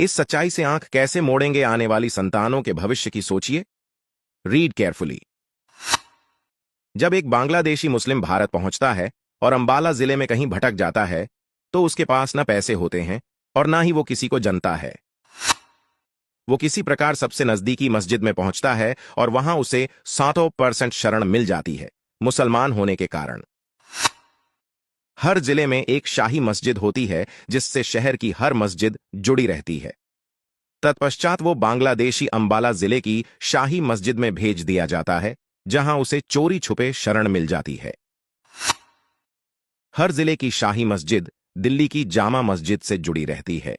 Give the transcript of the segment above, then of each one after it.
इस सच्चाई से आंख कैसे मोड़ेंगे आने वाली संतानों के भविष्य की सोचिए। Read carefully. जब एक बांग्लादेशी मुस्लिम भारत पहुंचता है और अंबाला जिले में कहीं भटक जाता है, तो उसके पास न पैसे होते हैं और ना ही वो किसी को जनता है। वो किसी प्रकार सबसे नजदीकी मस्जिद में पहुंचता है और वहां उसे 100% शरण मिल जाती है, मुसलमान होने के कारण। हर जिले में एक शाही मस्जिद होती है जिससे शहर की हर मस्जिद जुड़ी रहती है। तत्पश्चात वो बांग्लादेशी अंबाला जिले की शाही मस्जिद में भेज दिया जाता है, जहां उसे चोरी छुपे शरण मिल जाती है। हर जिले की शाही मस्जिद दिल्ली की जामा मस्जिद से जुड़ी रहती है।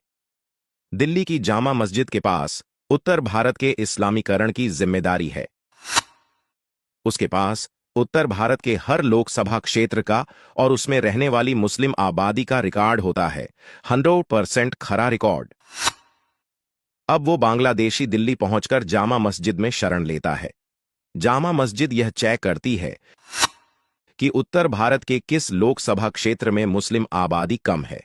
दिल्ली की जामा मस्जिद के पास उत्तर भारत के इस्लामीकरण की जिम्मेदारी है। उसके पास उत्तर भारत के हर लोकसभा क्षेत्र का और उसमें रहने वाली मुस्लिम आबादी का रिकॉर्ड होता है, 100% खरा रिकॉर्ड। अब वो बांग्लादेशी दिल्ली पहुंचकर जामा मस्जिद में शरण लेता है। जामा मस्जिद यह चेक करती है कि उत्तर भारत के किस लोकसभा क्षेत्र में मुस्लिम आबादी कम है।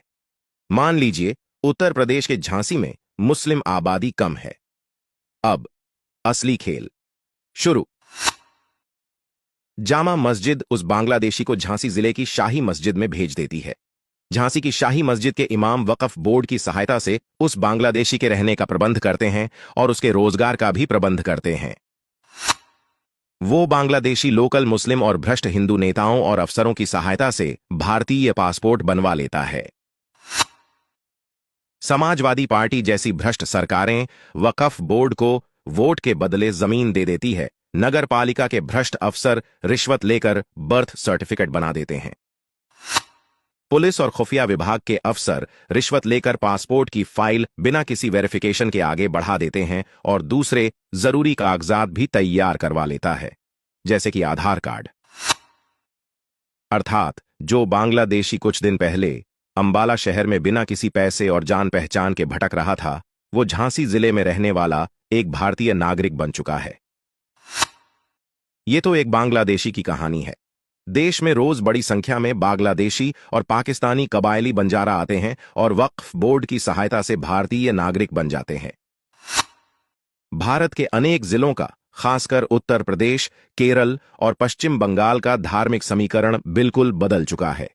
मान लीजिए उत्तर प्रदेश के झांसी में मुस्लिम आबादी कम है। अब असली खेल शुरू। जामा मस्जिद उस बांग्लादेशी को झांसी जिले की शाही मस्जिद में भेज देती है। झांसी की शाही मस्जिद के इमाम वक्फ बोर्ड की सहायता से उस बांग्लादेशी के रहने का प्रबंध करते हैं और उसके रोजगार का भी प्रबंध करते हैं। वो बांग्लादेशी लोकल मुस्लिम और भ्रष्ट हिंदू नेताओं और अफसरों की सहायता से भारतीय पासपोर्ट बनवा लेता है। समाजवादी पार्टी जैसी भ्रष्ट सरकारें वक्फ बोर्ड को वोट के बदले जमीन दे देती है। नगर पालिका के भ्रष्ट अफसर रिश्वत लेकर बर्थ सर्टिफिकेट बना देते हैं। पुलिस और खुफिया विभाग के अफसर रिश्वत लेकर पासपोर्ट की फाइल बिना किसी वेरिफिकेशन के आगे बढ़ा देते हैं और दूसरे जरूरी कागजात भी तैयार करवा लेता है, जैसे कि आधार कार्ड। अर्थात जो बांग्लादेशी कुछ दिन पहले अंबाला शहर में बिना किसी पैसे और जान पहचान के भटक रहा था, वो झांसी जिले में रहने वाला एक भारतीय नागरिक बन चुका है। ये तो एक बांग्लादेशी की कहानी है। देश में रोज बड़ी संख्या में बांग्लादेशी और पाकिस्तानी कबायली बंजारा आते हैं और वक्फ बोर्ड की सहायता से भारतीय नागरिक बन जाते हैं। भारत के अनेक जिलों का, खासकर उत्तर प्रदेश, केरल और पश्चिम बंगाल का धार्मिक समीकरण बिल्कुल बदल चुका है।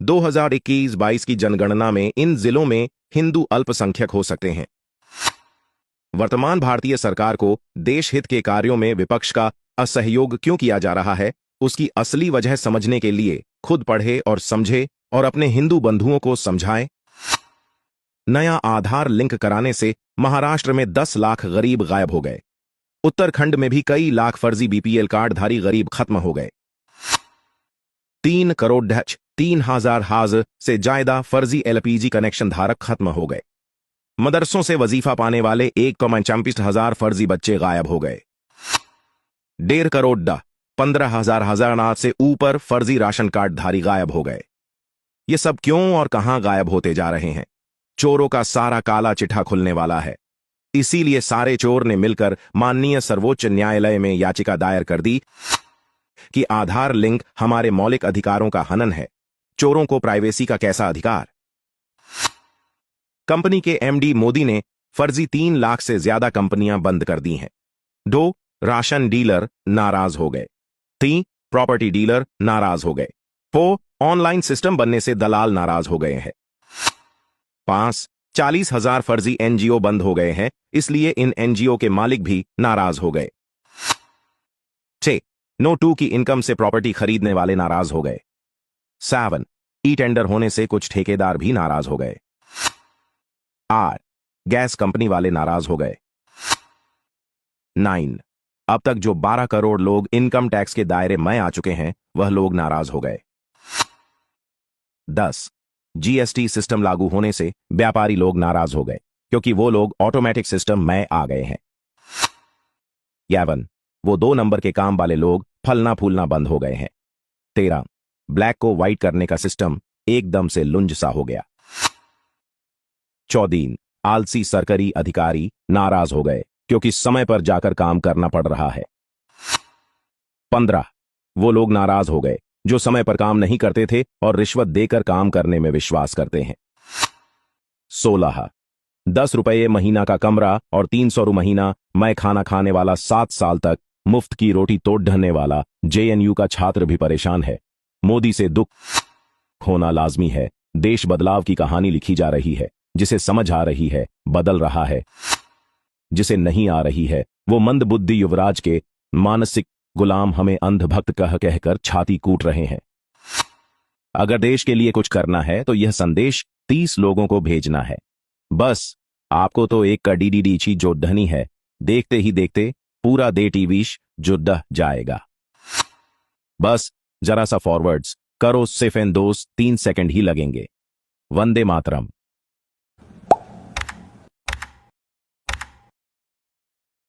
2021-22 की जनगणना में इन जिलों में हिंदू अल्पसंख्यक हो सकते हैं। वर्तमान भारतीय सरकार को देश हित के कार्यों में विपक्ष का असहयोग क्यों किया जा रहा है, उसकी असली वजह समझने के लिए खुद पढ़े और समझे और अपने हिंदू बंधुओं को समझाएं। नया आधार लिंक कराने से महाराष्ट्र में 10 लाख गरीब गायब हो गए। उत्तराखंड में भी कई लाख फर्जी बीपीएल कार्डधारी गरीब खत्म हो गए। 3 करोड़ 3,000 से ज्यादा फर्जी एलपीजी कनेक्शन धारक खत्म हो गए। मदरसों से वजीफा पाने वाले 1,25,000 फर्जी बच्चे गायब हो गए। 1.5 करोड़ 15,000 से ऊपर फर्जी राशन कार्डधारी गायब हो गए। ये सब क्यों और कहां गायब होते जा रहे हैं? चोरों का सारा काला चिट्ठा खुलने वाला है। इसीलिए सारे चोर ने मिलकर माननीय सर्वोच्च न्यायालय में याचिका दायर कर दी कि आधार लिंक हमारे मौलिक अधिकारों का हनन है। चोरों को प्राइवेसी का कैसा अधिकार? कंपनी के एमडी मोदी ने फर्जी 3 लाख से ज्यादा कंपनियां बंद कर दी हैं। 2 राशन डीलर नाराज हो गए। 3 प्रॉपर्टी डीलर नाराज हो गए। 4 ऑनलाइन सिस्टम बनने से दलाल नाराज हो गए हैं। 5 40,000 फर्जी एनजीओ बंद हो गए हैं, इसलिए इन एनजीओ के मालिक भी नाराज हो गए। 6 नो 2 की इनकम से प्रॉपर्टी खरीदने वाले नाराज हो गए। 7 ई टेंडर होने से कुछ ठेकेदार भी नाराज हो गए। 8 गैस कंपनी वाले नाराज हो गए। 9 अब तक जो 12 करोड़ लोग इनकम टैक्स के दायरे में आ चुके हैं, वह लोग नाराज हो गए। 10 जीएसटी सिस्टम लागू होने से व्यापारी लोग नाराज हो गए, क्योंकि वो लोग ऑटोमेटिक सिस्टम में आ गए हैं। 11 वो 2 नंबर के काम वाले लोग फलना फूलना बंद हो गए हैं। 13 ब्लैक को व्हाइट करने का सिस्टम एकदम से लुंज सा हो गया। 14 आलसी सरकारी अधिकारी नाराज हो गए, क्योंकि समय पर जाकर काम करना पड़ रहा है। 15 वो लोग नाराज हो गए जो समय पर काम नहीं करते थे और रिश्वत देकर काम करने में विश्वास करते हैं। 16 ₹10 महीना का कमरा और ₹300 महीना मैं खाना खाने वाला 7 साल तक मुफ्त की रोटी तोड़ ढलने वाला जेएनयू का छात्र भी परेशान है। मोदी से दुख होना लाजमी है। देश बदलाव की कहानी लिखी जा रही है। जिसे समझ आ रही है बदल रहा है, जिसे नहीं आ रही है वो मंद बुद्धि युवराज के मानसिक गुलाम हमें अंधभक्त कह कहकर छाती कूट रहे हैं। अगर देश के लिए कुछ करना है तो यह संदेश 30 लोगों को भेजना है। बस आपको तो एक का डीडीडी जो ढनी है, देखते ही देखते पूरा दे टीवीश जो डह जाएगा। बस जरा सा फॉरवर्ड्स करो, सिर्फ 2-3 सेकंड ही लगेंगे। वंदे मातरम।